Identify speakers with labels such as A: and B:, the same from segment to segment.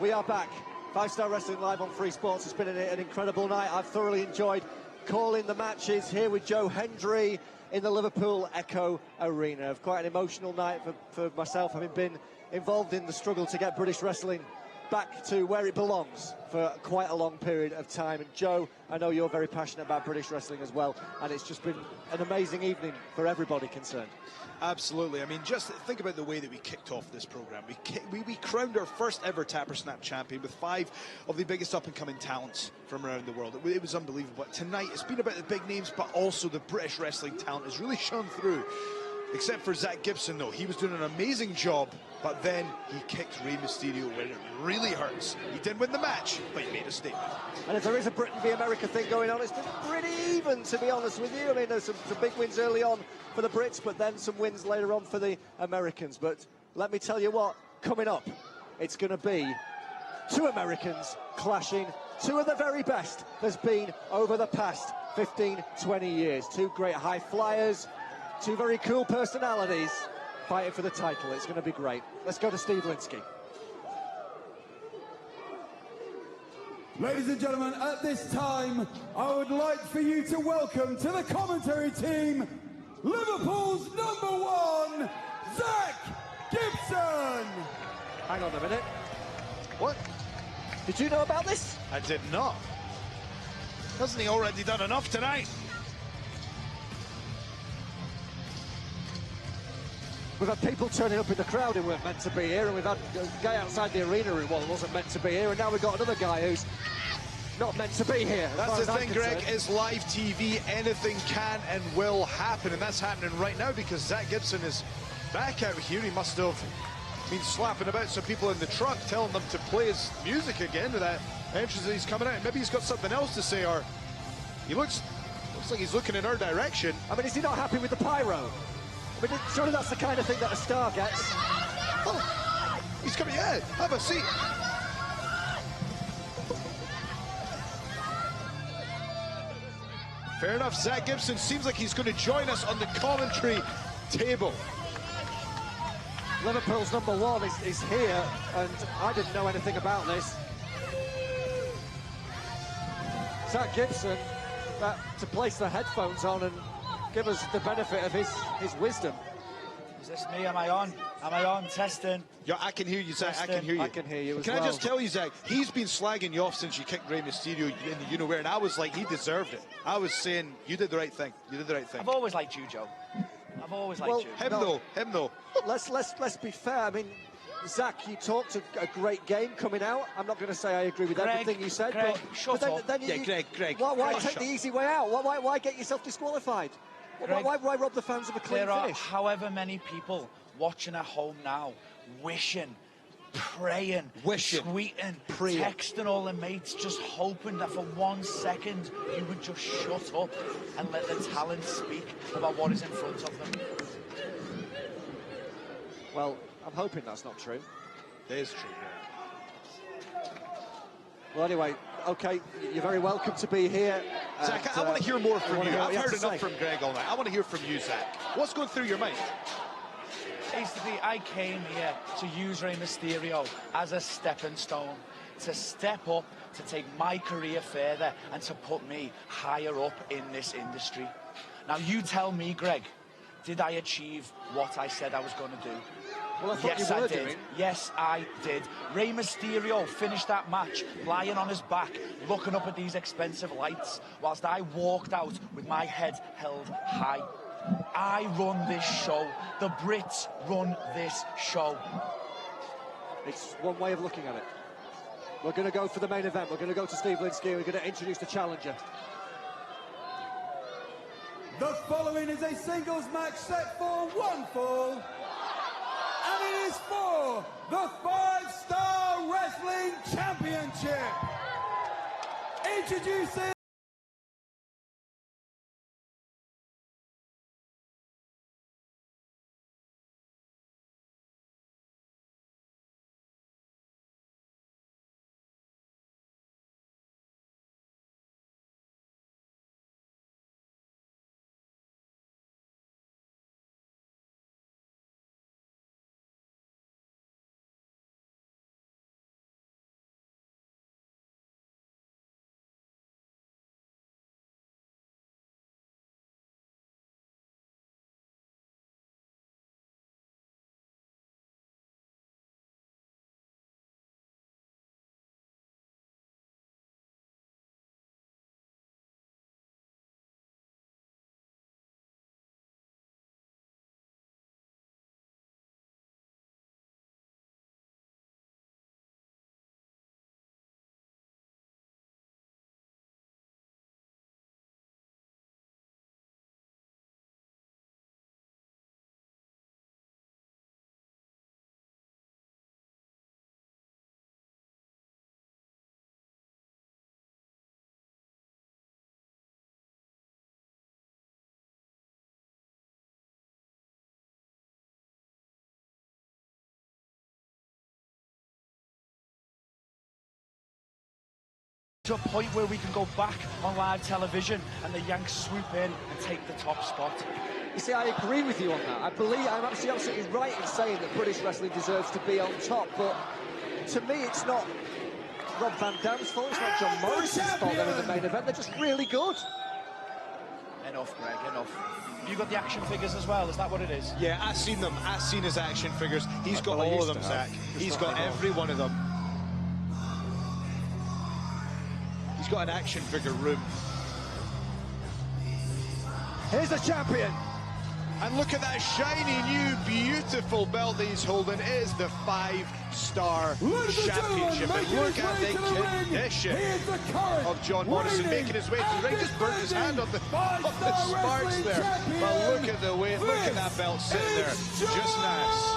A: We are back. 5-Star Wrestling live on Free Sports. It's been an incredible night. I've thoroughly enjoyed calling the matches here with Joe Hendry in the Liverpool Echo Arena. Quite an emotional night for myself, having been involved in the struggle to get British wrestling back to where it belongs for quite a long period of time. And Joe, I know you're very passionate about British wrestling as well, and it's just been an amazing evening for everybody concerned.
B: Absolutely. I mean, just think about the way that we kicked off this program. We crowned our first ever Tapper Snap champion with 5 of the biggest up-and-coming talents from around the world. It was unbelievable. But tonight, it's been about the big names, but also the British wrestling talent has really shone through. Except for Zack Gibson, though. He was doing an amazing job, but then he kicked Rey Mysterio where it really hurts. He didn't win the match, but he made a statement.
A: And if there is a Britain v America thing going on, it's been pretty even, to be honest with you. I mean, there's some big wins early on for the Brits, but then some wins later on for the Americans. But let me tell you what, coming up, it's going to be 2 Americans clashing, 2 of the very best there's been over the past 15, 20 years. 2 great high flyers, 2 very cool personalities fighting for the title. It's going to be great. Let's go to Steve Linsky.
C: Ladies and gentlemen, at this time, I would like for you to welcome to the commentary team, Liverpool's #1, Zack Gibson.
A: Hang on a minute.
B: What?
A: Did you know about this?
B: I did not. Hasn't he already done enough tonight?
A: We've had people turning up in the crowd who weren't meant to be here, and we've had a guy outside the arena who wasn't meant to be here, and now we've got another guy who's not meant to be here.
B: That's the thing, Greg, is live TV. Anything can and will happen, and that's happening right now because Zack Gibson is back out here. He must have been slapping about some people in the truck, telling them to play his music again to that entrance that he's coming out. Maybe he's got something else to say, or he looks like he's looking in our direction.
A: I mean, is he not happy with the pyro? I mean, surely that's the kind of thing that a star gets.
B: Oh, he's coming, yeah, have a seat. Fair enough, Zack Gibson seems like he's going to join us on the commentary table.
A: Liverpool's #1 is here, and I didn't know anything about this. Zack Gibson, to place the headphones on and give us the benefit of his wisdom.
D: Is this me? Am I on? Am I on? Testing.
B: Yeah, I can hear you, Zack.
D: Testing.
B: I can hear you.
A: I can hear you as
B: Can
A: well.
B: I just tell you, Zack, he's been slagging you off since you kicked Rey Mysterio in the you-know-where, and I was like, he deserved it. I was saying, you did the right thing. You did the right thing.
D: I've always liked you, Joe. I've always liked you.
B: Him though.
A: Let's be fair. I mean, Zack, you talked a great game coming out. I'm not going to say I agree with everything you said,
D: Greg,
A: but
D: shut up.
A: then
B: Greg.
A: Why take the easy way out? Why get yourself disqualified?
D: Greg,
A: why rob the fans of a clean
D: there
A: finish?
D: are however many people watching at home now, wishing, praying, tweeting, texting all their mates, just hoping that for 1 second you would just shut up and let the talent speak about what is in front of them.
A: Well, I'm hoping that's not true.
B: It is true, yeah.
A: Well, anyway, okay, you're very welcome to be here.
B: Zack, I want to hear more from you. I've heard enough
A: say.
B: from Greg all night. I want to hear from you, Zack. What's going through your mind?
D: Basically, I came here to use Rey Mysterio as a stepping stone, to step up, to take my career further, and to put me higher up in this industry. Now, you tell me, Greg, did I achieve what I said I was going to do?
A: Well, I thought
D: Yes,
A: you were
D: I did.
A: doing.
D: Yes, I did. Rey Mysterio finished that match lying on his back, looking up at these expensive lights, whilst I walked out with my head held high. I run this show. The Brits run this show.
A: It's one way of looking at it. We're going to go for the main event. We're going to go to Steve Linsky. We're going to introduce the challenger.
C: The following is a singles match set for 1 fall, and it is for the 5-Star Wrestling Championship. Introducing
D: To a point where we can go back on live television and the Yanks swoop in and take the top spot.
A: You see, I agree with you on that. I'm absolutely right in saying that British wrestling deserves to be on top, but to me it's not Rob Van Dam's fault, it's not John Morrison's fault they're in the main event, they're just really good.
D: Enough, Greg, enough. You got the action figures as well, is that what it is?
B: Yeah, I've seen them. I've seen his action figures. He's got all of them, Zach. He's got every one of them. He's got an action figure room.
A: Here's the champion.
B: And look at that shiny new beautiful belt that he's holding. It is the 5-star championship. And look at the condition of John Morrison making his way to the ring. Just burnt his hand on the sparks there. But look at the weight, look at that belt sitting there. Just nice.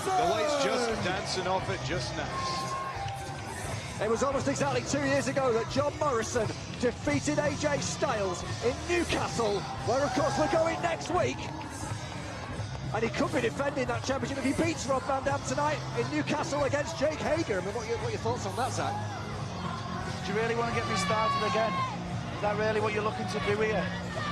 B: The lights just dancing off it, just nice.
A: It was almost exactly 2 years ago that John Morrison defeated AJ Styles in Newcastle, where of course we're going next week. And he could be defending that championship if he beats Rob Van Dam tonight in Newcastle against Jake Hager. I mean, what are your thoughts on that, Zach?
D: Do you really want to get me started again? Is that really what you're looking to do here?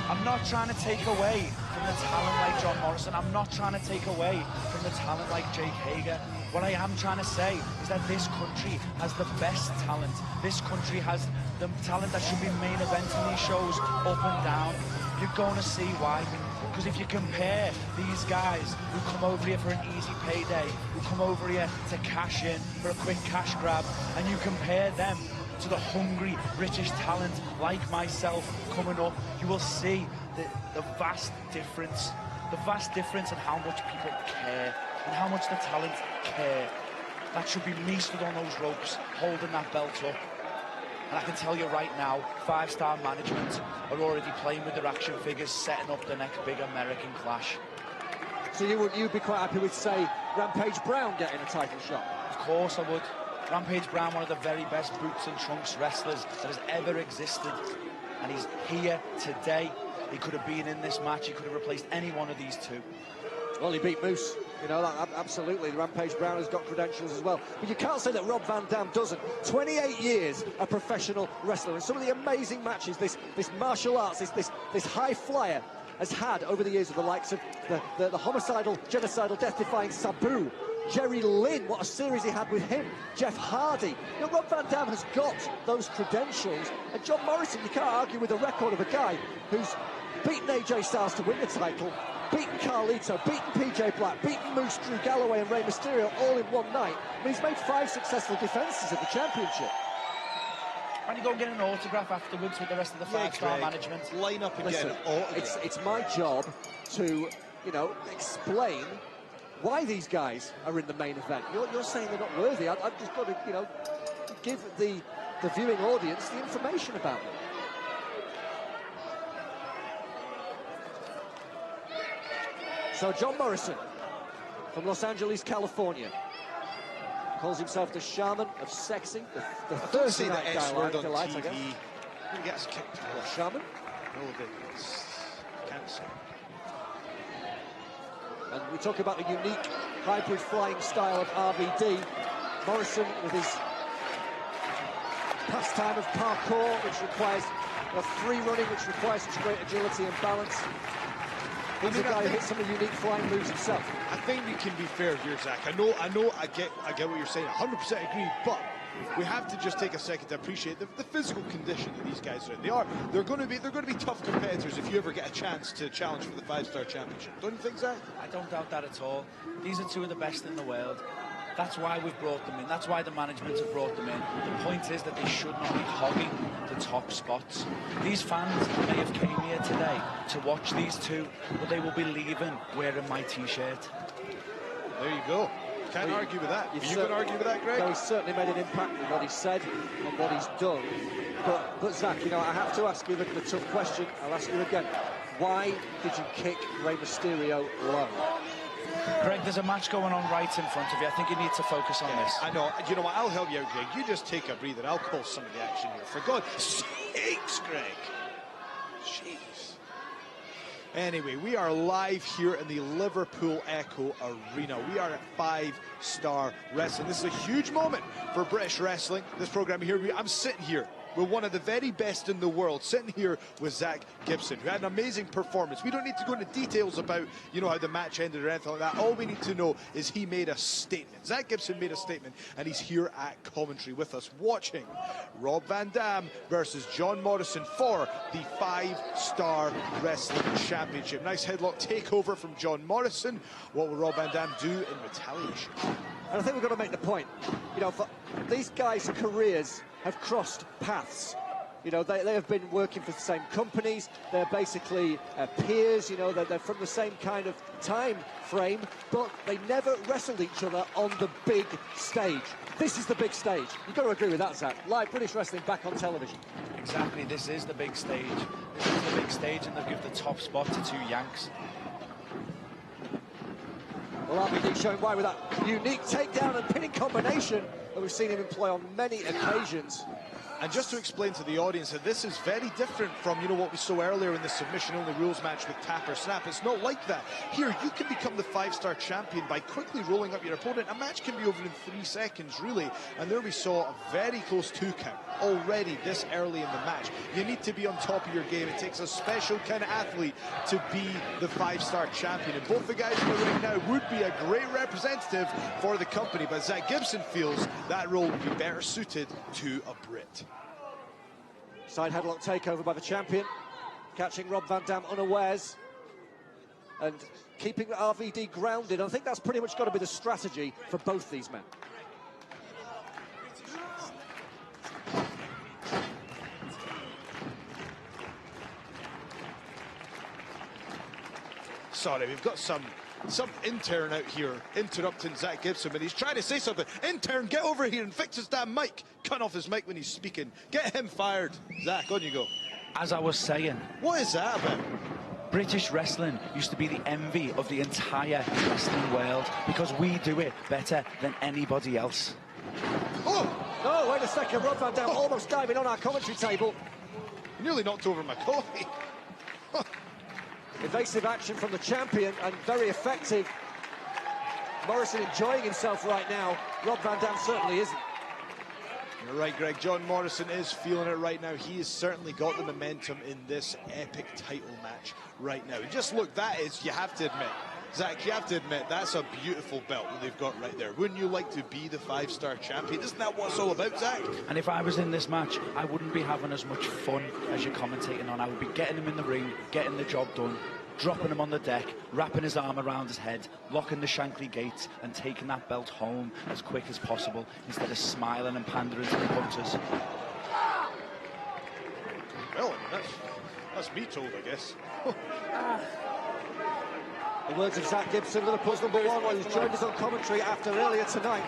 D: I'm not trying to take away from the talent like John Morrison. I'm not trying to take away from the talent like Jake Hager. What I am trying to say is that this country has the best talent. This country has the talent that should be main eventing these shows up and down. You're going to see why. Because if you compare these guys who come over here for an easy payday, who come over here to cash in for a quick cash grab, and you compare them to the hungry British talent like myself coming up, you will see the vast difference. The vast difference in how much people care and how much the talent care. That should be me stood on those ropes, holding that belt up. And I can tell you right now, 5-star management are already playing with their action figures, setting up the next big American clash.
A: So you'd be quite happy with, say, Rampage Brown getting a title shot?
D: Of course I would. Rampage Brown, one of the very best boots and trunks wrestlers that has ever existed. And he's here today. He could have been in this match. He could have replaced any one of these two.
A: Well, he beat Moose. You know, absolutely. Rampage Brown has got credentials as well. But you can't say that Rob Van Dam doesn't. 28 years a professional wrestler. And some of the amazing matches this martial arts, this high flyer has had over the years of the likes of the homicidal, genocidal, death-defying Sabu, Jerry Lynn, what a series he had with him, Jeff Hardy. You know, Rob Van Dam has got those credentials. And John Morrison, you can't argue with the record of a guy who's beaten AJ Styles to win the title, beaten Carlito, beaten PJ Black, beaten Moose, Drew Galloway and Rey Mysterio all in one night. I mean, he's made 5 successful defences of the championship.
D: Why don't you go and get an autograph afterwards with the rest of the 5-star management?
B: Line up and
A: Listen,
B: get an autograph.
A: it's my job to, you know, explain why these guys are in the main event. You're saying they're not worthy. I've just got to, you know, give the viewing audience the information about them. So John Morrison from Los Angeles, California, calls himself the shaman of sexy, the Thursday night delight, I guess.
B: He gets kicked off.
A: Shaman?
B: No, can't say.
A: And we talk about the unique hybrid flying style of RVD. Morrison with his pastime of parkour, which requires free running, which requires such great agility and balance. He's a guy who hits some of the unique flying moves himself.
B: I think we can be fair here, Zach. I get what you're saying. 100% agree, but we have to just take a second to appreciate the physical condition that these guys are in. They're going to be tough competitors if you ever get a chance to challenge for the 5-star championship. Don't you think, Zach?
D: I don't doubt that at all. These are 2 of the best in the world. That's why we've brought them in. That's why the management have brought them in. The point is that they should not be hogging the top spots. These fans may have came here today to watch these 2, but they will be leaving wearing my T-shirt.
B: There you go. Can't argue with that. Are you going to argue with that, Greg?
A: No, he's certainly made an impact with what he said and what he's done. But Zach, you know, I have to ask you the tough question. I'll ask you again. Why did you kick Rey Mysterio low?
D: Greg, there's a match going on right in front of you. I think you need to focus on this.
B: I know. You know what? I'll help you out, Greg. You just take a breather. I'll call some of the action here. For God's sakes, Greg. Jeez. Anyway, we are live here in the Liverpool Echo Arena. We are at 5-star wrestling. This is a huge moment for British wrestling. This program here, I'm sitting here with one of the very best in the world, sitting here with Zack Gibson, who had an amazing performance. We don't need to go into details about, you know, how the match ended or anything like that. All we need to know is he made a statement. Zack Gibson made a statement, and he's here at commentary with us, watching Rob Van Dam versus John Morrison for the 5-Star Wrestling Championship. Nice headlock takeover from John Morrison. What will Rob Van Dam do in retaliation?
A: And I think we've got to make the point, you know, for these guys' careers have crossed paths. You know, they have been working for the same companies. They're basically peers, you know, they're from the same kind of time frame, but they never wrestled each other on the big stage. This is the big stage. You've got to agree with that, Zach. Live British wrestling back on television.
D: Exactly, this is the big stage. This is the big stage, and they'll give the top spot to two Yanks.
A: Well, RVD showing why with that unique takedown and pinning combination that we've seen him employ on many occasions.
B: And just to explain to the audience that this is very different from, you know, what we saw earlier in the submission-only rules match with tap or snap. It's not like that. Here, you can become the 5-star champion by quickly rolling up your opponent. A match can be over in 3 seconds, really. And there we saw a very close 2 count already this early in the match. You need to be on top of your game. It takes a special kind of athlete to be the 5-star champion. And both the guys in the ring now would be a great representative for the company. But Zack Gibson feels that role would be better suited to a Brit.
A: Side headlock takeover by the champion, catching Rob Van Dam unawares and keeping RVD grounded. I think that's pretty much got to be the strategy for both these men.
B: Sorry, we've got some intern out here interrupting Zack Gibson, but he's trying to say something. Intern, get over here and fix his damn mic. Cut off his mic when he's speaking. Get him fired. Zack, on you go.
D: As I was saying,
B: what is that about?
D: British wrestling used to be the envy of the entire wrestling world because we do it better than anybody else.
A: Oh, wait a second. Rob Van Dam almost diving on our commentary table.
B: Nearly knocked over my coffee.
A: Evasive action from the champion and very effective. Morrison enjoying himself right now. Rob Van Dam certainly isn't.
B: You're right, Greg. John Morrison is feeling it right now. He has certainly got the momentum in this epic title match right now. Just look, that is, you have to admit, Zach, you have to admit, that's a beautiful belt that they've got right there. Wouldn't you like to be the 5-star champion? Isn't that what it's all about, Zach?
D: And if I was in this match, I wouldn't be having as much fun as you're commentating on. I would be getting him in the ring, getting the job done, dropping him on the deck, wrapping his arm around his head, locking the Shankly gates and taking that belt home as quick as possible instead of smiling and pandering to the punters.
B: Well, that's me told, I guess.
A: The words of Zack Gibson, Liverpool's #1, while he's joined us on commentary after earlier tonight,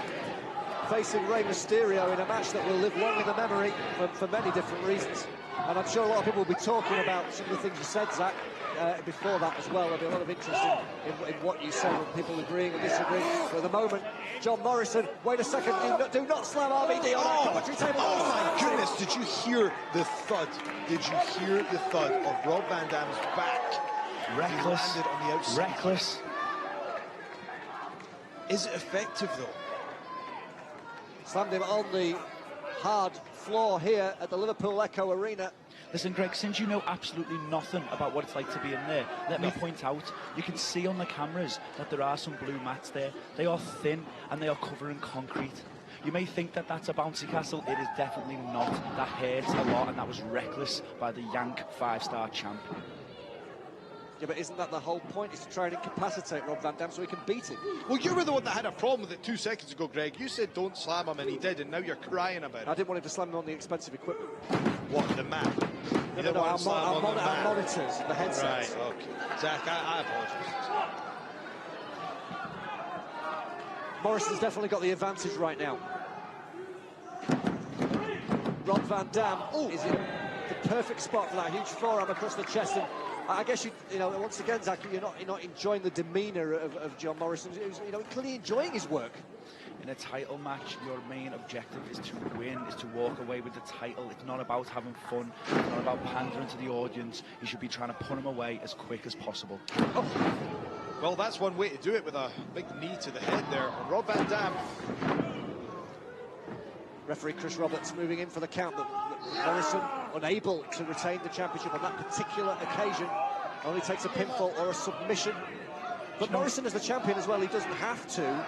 A: facing Rey Mysterio in a match that will live long in the memory for many different reasons. And I'm sure a lot of people will be talking about some of the things you said, Zach, before that as well. There'll be a lot of interest in what you said, and people agreeing and disagreeing. But at the moment, John Morrison, wait a second, do not slam RVD on that commentary table.
B: Oh my goodness, did you hear the thud? Did you hear the thud of Rob Van Dam's back?
D: Reckless.
B: He landed on the outside.
D: Reckless.
B: Is it effective, though?
A: Slammed him on the hard floor here at the Liverpool Echo Arena.
D: Listen, Greg, since you know absolutely nothing about what it's like to be in there, let me point out, you can see on the cameras that there are some blue mats there. They are thin and they are covering concrete. You may think that that's a bouncy castle. It is definitely not. That hurts a lot, and that was reckless by the Yank 5-star champ.
A: Yeah, but isn't that the whole point, is to try and incapacitate Rob Van Dam so he can beat him?
B: Well, you were the one that had a problem with it 2 seconds ago, Greg. You said don't slam him, and he did, and now you're crying about it.
A: I didn't want him to slam him on the expensive equipment.
B: What, the mat? You didn't want to slam on the mat?
A: Our monitors, the headsets.
B: Right, okay. Zach, I apologise.
A: Morrison's definitely got the advantage right now. Rob Van Dam is in the perfect spot for that huge forearm across the chest. And I guess you know, once again, Zach, you're not enjoying the demeanour of John Morrison. You know, clearly enjoying his work.
D: In a title match, your main objective is to win, is to walk away with the title. It's not about having fun. It's not about pandering to the audience. You should be trying to put him away as quick as possible.
B: Oh. Well, that's one way to do it, with a big knee to the head there. And Rob Van Dam
A: Referee Chris Roberts moving in for the count, but Morrison unable to retain the championship on that particular occasion. Only takes a pinfall or a submission. But Morrison, as the champion as well, he doesn't have to.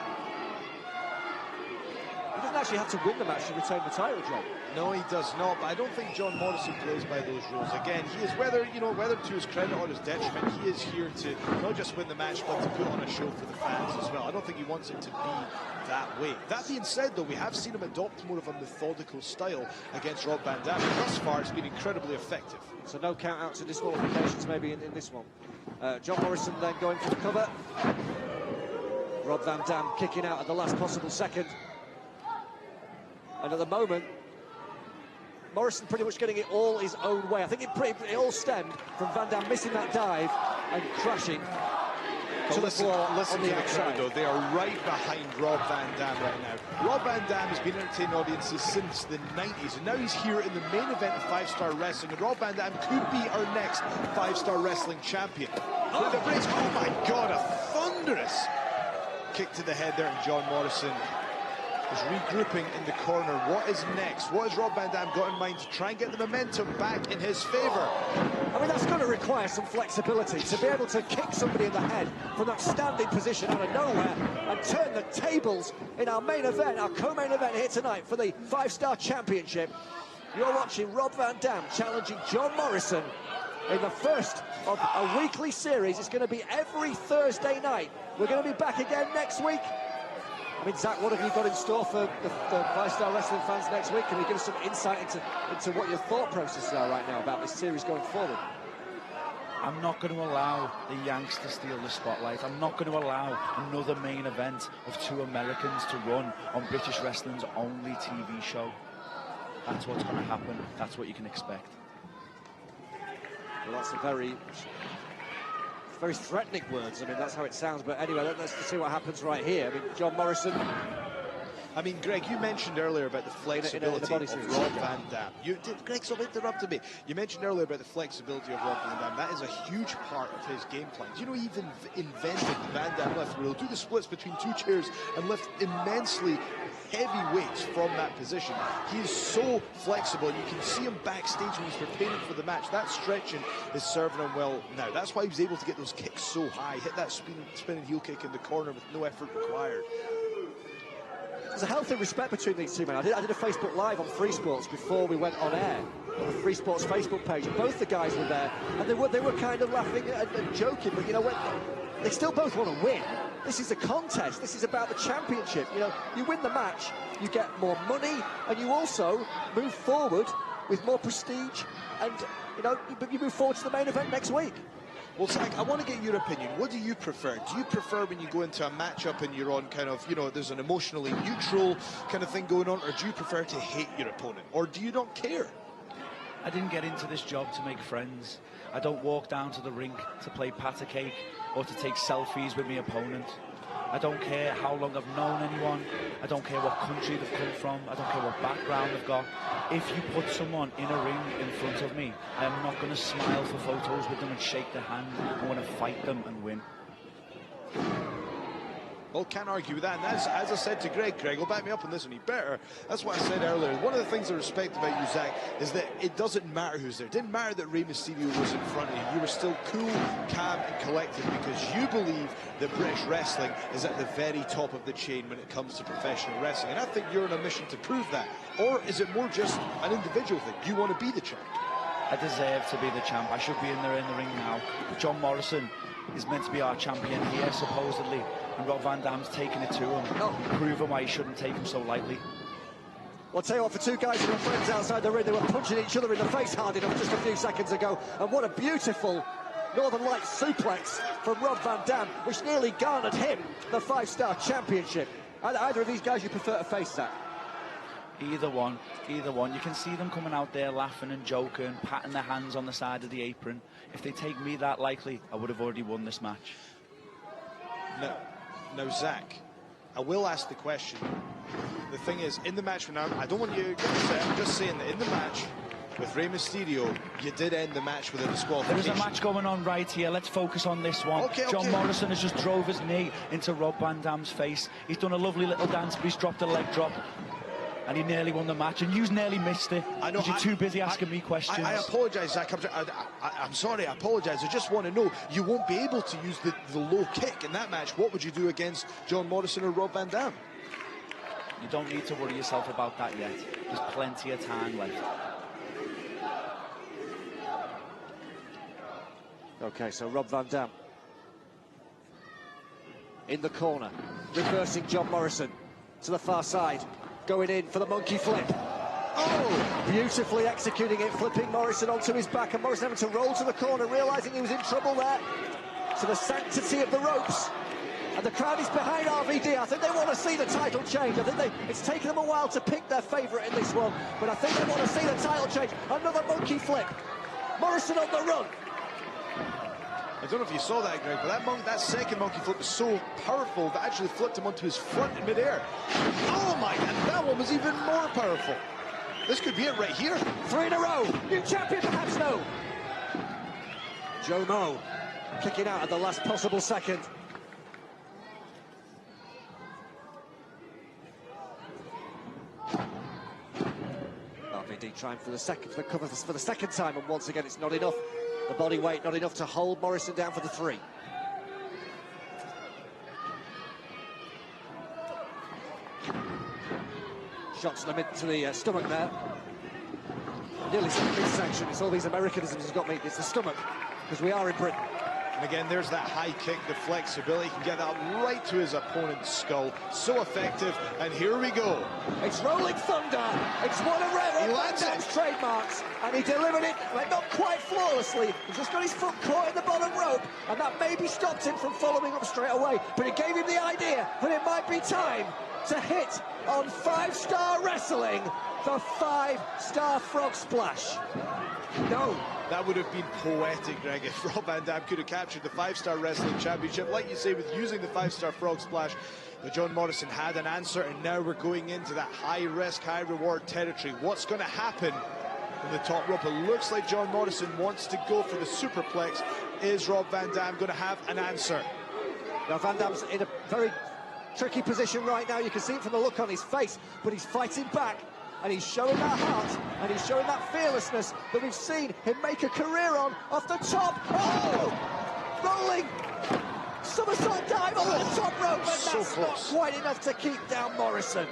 A: He doesn't actually have to win the match to retain the title, John.
B: No, he does not, but I don't think John Morrison plays by those rules. Again, he is, whether to his credit or his detriment, he is here to not just win the match, but to put on a show for the fans as well. I don't think he wants it to be that way. That being said, though, we have seen him adopt more of a methodical style against Rob Van Dam, and thus far it's been incredibly effective.
A: So no count-outs and disqualifications maybe in this one. John Morrison then going for the cover. Rob Van Dam kicking out at the last possible second. And at the moment, Morrison pretty much getting it all his own way. I think it all stemmed from Van Dam missing that dive and crashing to the floor on the outside.
B: Though, they are right behind Rob Van Dam right now. Rob Van Dam has been entertaining audiences since the 90s, and now he's here in the main event of 5-star wrestling, and Rob Van Dam could be our next 5-star wrestling champion. With the bridge, oh my God, a thunderous kick to the head there, and John Morrison is regrouping in the corner. What is next? What has Rob Van Dam got in mind to try and get the momentum back in his favour?
A: I mean, that's going to require some flexibility to be able to kick somebody in the head from that standing position out of nowhere and turn the tables in our main event, our co-main event here tonight for the 5-star championship. You're watching Rob Van Dam challenging John Morrison in the first of a weekly series. It's going to be every Thursday night. We're going to be back again next week. I mean, Zach, what have you got in store for the 5-star wrestling fans next week? Can you give us some insight into what your thought processes are right now about this series going forward?
D: I'm not going to allow the Yanks to steal the spotlight. I'm not going to allow another main event of 2 Americans to run on British wrestling's only TV show. That's what's going to happen. That's what you can expect.
A: Well, that's a very threatening words. I mean, that's how it sounds. But anyway, let's see what happens right here. I mean, John Morrison.
B: I mean, Greg, you mentioned earlier about the flexibility of Rob Van Dam. Greg, stop interrupting me. You mentioned earlier about the flexibility of Rob Van Dam. That is a huge part of his game plan. Do you know he even invented the Van Dam lift, where he'll do the splits between 2 chairs and lift immensely heavy weights from that position. He's so flexible. You can see him backstage when he's preparing for the match. That stretching is serving him well now. That's why he was able to get those kicks so high, hit that spinning heel kick in the corner with no effort required.
A: There's a healthy respect between these two men. I did a Facebook Live on Free Sports before we went on air, on the Free Sports Facebook page, and both the guys were there, and they were kind of laughing and joking, but you know what? They still both want to win. This is a contest. This is about the championship. You know, you win the match, you get more money, and you also move forward with more prestige, and you move forward to the main event next week.
B: Well, Zack, I want to get your opinion. What do you prefer? Do you prefer when you go into a matchup and you're on kind of, there's an emotionally neutral kind of thing going on, or do you prefer to hate your opponent, or do you not care?
D: I didn't get into this job to make friends. I don't walk down to the rink to play patter cake or to take selfies with my opponent. I don't care how long I've known anyone. I don't care what country they've come from. I don't care what background they've got. If you put someone in a ring in front of me, I am not going to smile for photos with them and shake their hand. I want to fight them and win.
B: Well, can't argue with that. And as I said to Greg will back me up on this one. He better. That's what I said earlier. One of the things I respect about you, Zack, is that it doesn't matter who's there. It didn't matter that Rey Mysterio was in front of you. You were still cool, calm, and collected because you believe that British wrestling is at the very top of the chain when it comes to professional wrestling. And I think you're on a mission to prove that. Or is it more just an individual thing? You want to be the champ?
D: I deserve to be the champ. I should be in the ring now. John Morrison is meant to be our champion here, supposedly. And Rob Van Dam's taking it to him, proving why he shouldn't take him so lightly.
A: Well, I'll tell you what, for 2 guys who were friends outside the ring, they were punching each other in the face hard enough just a few seconds ago. And what a beautiful Northern Lights suplex from Rob Van Dam, which nearly garnered him the 5-star championship. Either of these guys you prefer to face, Zach?
D: Either one. You can see them coming out there laughing and joking, patting their hands on the side of the apron. If they take me that lightly, I would have already won this match.
B: Now, Zack, I will ask the question. The thing is, in the match now, I don't want you to get upset. I'm just saying that in the match with Rey Mysterio, you did end the match with a disqualification.
D: There is a match going on right here. Let's focus on this one.
B: Okay.
D: John Morrison has just drove his knee into Rob Van Dam's face. He's done a lovely little dance, but he's dropped a leg drop. and he nearly won the match, and you nearly missed it.
B: I know.
D: You're too busy asking me questions.
B: I apologise, Zach. I'm sorry, I apologise. I just want to know, you won't be able to use the low kick in that match. What would you do against John Morrison or Rob Van Dam?
D: You don't need to worry yourself about that yet. There's plenty of time left.
A: Okay, so Rob Van Dam in the corner, reversing John Morrison to the far side, going in for the monkey flip. Oh, beautifully executing it, flipping Morrison onto his back, and Morrison having to roll to the corner, realising he was in trouble there. To the sanctity of the ropes. And the crowd is behind RVD. I think they want to see the title change. I think it's taken them a while to pick their favourite in this one, but I think they want to see the title change. Another monkey flip. Morrison on the run.
B: I don't know if you saw that, Greg, but that second monkey flip was so powerful that actually flipped him onto his front in midair. Oh my, and that one was even more powerful. This could be it right here.
A: 3 in a row. New champion, perhaps no. Joe Mo kicking out at the last possible second. RVD trying for the cover for the second time, and once again it's not enough. The body weight not enough to hold Morrison down for the 3. Shots to the stomach there. Nearly midsection. It's all these Americanisms has got me. It's the stomach, because we are in Britain.
B: And again, there's that high kick, the flexibility. He can get that right to his opponent's skull. So effective, and here we go.
A: It's Rolling Thunder. It's one of Van Dam's trademarks, and he delivered it, like, not quite flawlessly. He's just got his foot caught in the bottom rope, and that maybe stopped him from following up straight away, but it gave him the idea that it might be time to hit on 5-star wrestling, the 5-star frog splash. No.
B: That would have been poetic, Greg, if Rob Van Dam could have captured the 5-star wrestling championship. Like you say, with using the 5-star frog splash, but John Morrison had an answer, and now we're going into that high-risk, high-reward territory. What's going to happen in the top rope? It looks like John Morrison wants to go for the superplex. Is Rob Van Dam going to have an answer?
A: Now, Van Dam's in a very tricky position right now. You can see it from the look on his face, but he's fighting back. And he's showing that heart, and he's showing that fearlessness that we've seen him make a career on off the top. Oh! Rolling somersault dive over the top rope, but
B: so
A: that's
B: close.
A: Not quite enough to keep down Morrison.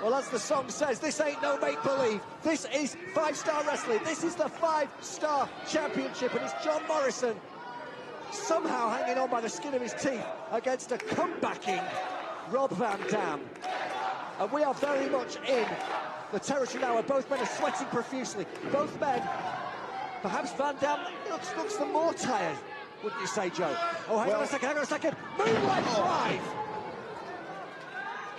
A: Well, as the song says, this ain't no make-believe. This is 5-star wrestling. This is the 5-star championship, and it's John Morrison somehow hanging on by the skin of his teeth against a comebacking Rob Van Dam. And we are very much in the territory now where both men are sweating profusely. Both men, perhaps Van Dam looks the more tired, wouldn't you say, Joe? Oh, hang on a second. Moonlight Drive!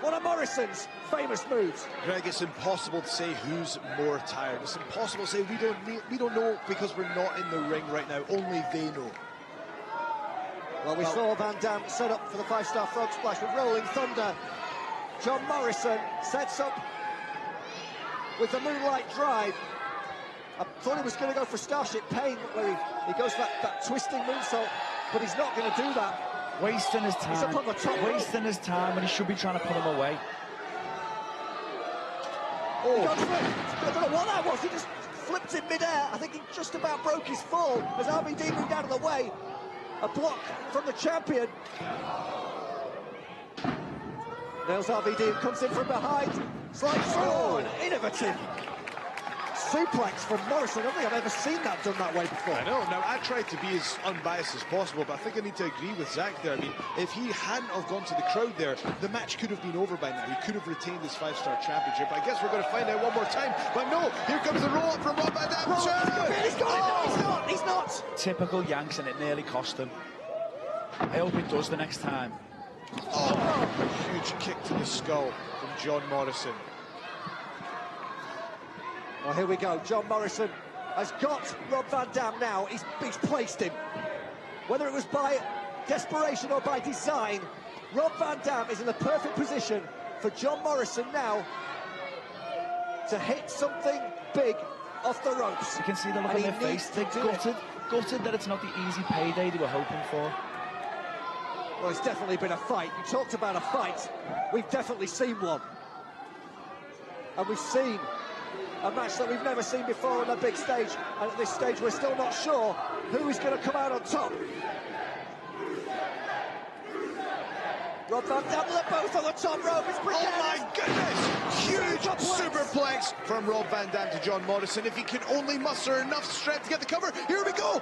A: One of Morrison's famous moves.
B: Greg, it's impossible to say who's more tired. It's impossible to say. We don't know, because we're not in the ring right now. Only they know.
A: Well, we saw Van Dam set up for the 5-star frog splash with Rolling Thunder. John Morrison sets up with the Moonlight Drive. I thought he was going to go for Starship Pain, where he goes for that twisting moonsault, but he's not going to do that.
D: Wasting his time.
A: He's up on the top rope.
D: Wasting his time, and he should be trying to put him away.
A: Oh. I don't know what that was. He just flipped in midair. I think he just about broke his fall as RVD moved out of the way. A block from the champion. Nails RVD, who comes in from behind. Slides through. An innovative suplex from Morrison. I don't think I've ever seen that done that way before.
B: I know. Now, I tried to be as unbiased as possible, but I think I need to agree with Zach there. I mean, if he hadn't have gone to the crowd there, the match could have been over by now. He could have retained his 5-star championship. I guess we're going to find out one more time. But no, here comes the roll-up from Rob Van Dam.
A: He's got it. He's not.
D: Typical Yanks, and it nearly cost him. I hope it does the next time.
B: Oh, huge kick to the skull from John Morrison.
A: Well, here we go. John Morrison has got Rob Van Dam now. He's placed him. Whether it was by desperation or by design, Rob Van Dam is in the perfect position for John Morrison now to hit something big off the ropes.
D: You can see the look on their face. They're gutted that it's not the easy payday they were hoping for.
A: Well, it's definitely been a fight. You talked about a fight. We've definitely seen one. And we've seen a match that we've never seen before on a big stage. And at this stage, we're still not sure who is going to come out on top. Rob Van Dam, they're both on the top rope. It's
B: oh my goodness! Huge superplex from Rob Van Dam to John Morrison. If he can only muster enough strength to get the cover, here we go!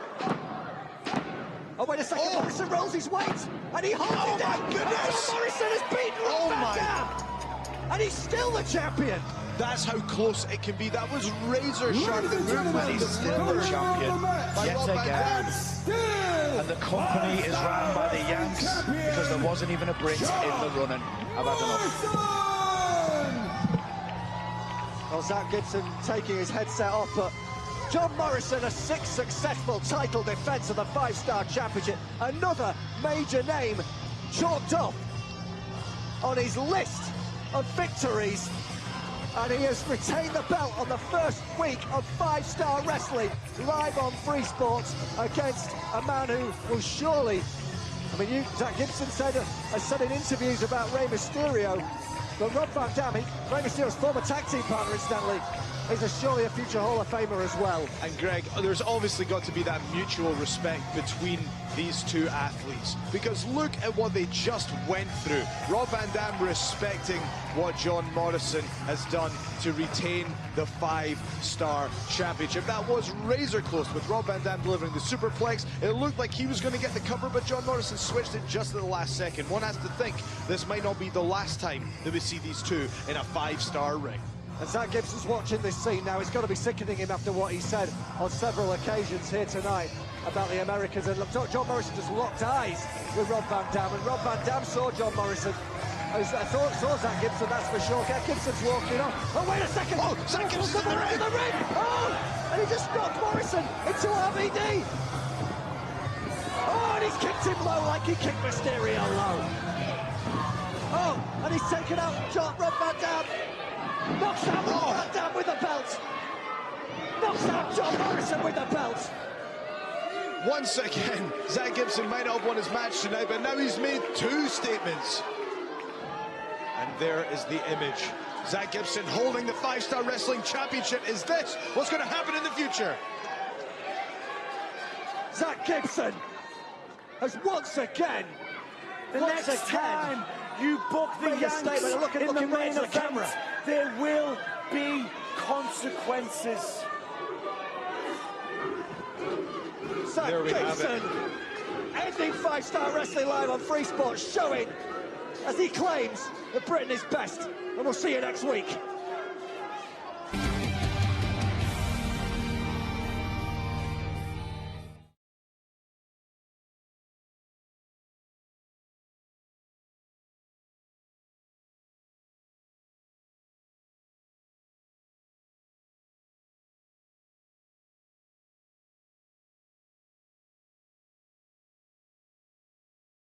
A: Oh, wait a second, Morrison rolls his weight, and he holds it down.
B: Oh my goodness!
A: John Morrison has beaten Rob Van Dam, and he's still the champion.
B: That's how close it can be. That was razor sharp. The movement.
D: He's still the champion, yet again. And the company is ran by the Yanks because there wasn't even a Brit in the running. I've had enough.
A: Well, Zack Gibson taking his headset off, but John Morrison, a 6th successful title defence of the 5-star championship. Another major name chalked off on his list of victories. And he has retained the belt on the first week of 5-star wrestling, live on Free Sports, against a man who will surely, I mean, Zack Gibson has said in interviews about Rey Mysterio, but Rob Van Dam, Rey Mysterio's former tag team partner incidentally, is surely a future Hall of Famer as well.
B: And Greg, there's obviously got to be that mutual respect between these two athletes, because look at what they just went through. Rob Van Dam respecting what John Morrison has done to retain the 5-star championship. That was razor close, with Rob Van Dam delivering the superplex. It looked like he was going to get the cover, but John Morrison switched it just at the last second. One has to think this might not be the last time that we see these two in a 5-star ring.
A: And Zack Gibson's watching this scene now. It's got to be sickening him after what he said on several occasions here tonight about the Americans. And look, John Morrison just locked eyes with Rob Van Dam, and Rob Van Dam saw John Morrison. I saw Zack Gibson, that's for sure. Gibson's walking on. Oh, wait a second!
B: Oh, Zack Gibson's in the ring!
A: Oh, and he just knocked Morrison into RVD. Oh, and he's kicked him low like he kicked Mysterio low. Oh, and he's taken out Rob Van Dam. Knocks out Rob Van Dam with the belt. Knocks out John Morrison with the belt.
B: Once again, Zack Gibson might not have won his match tonight, but now he's made 2 statements. And there is the image. Zack Gibson holding the 5-star wrestling championship. Is this what's going to happen in the future?
A: Zack Gibson has once again,
E: the next time you book the Yanks in the main event, there will be consequences.
A: Zack Gibson ending 5-star wrestling live on Free Sports, showing, as he claims, that Britain is best. And we'll see you next week.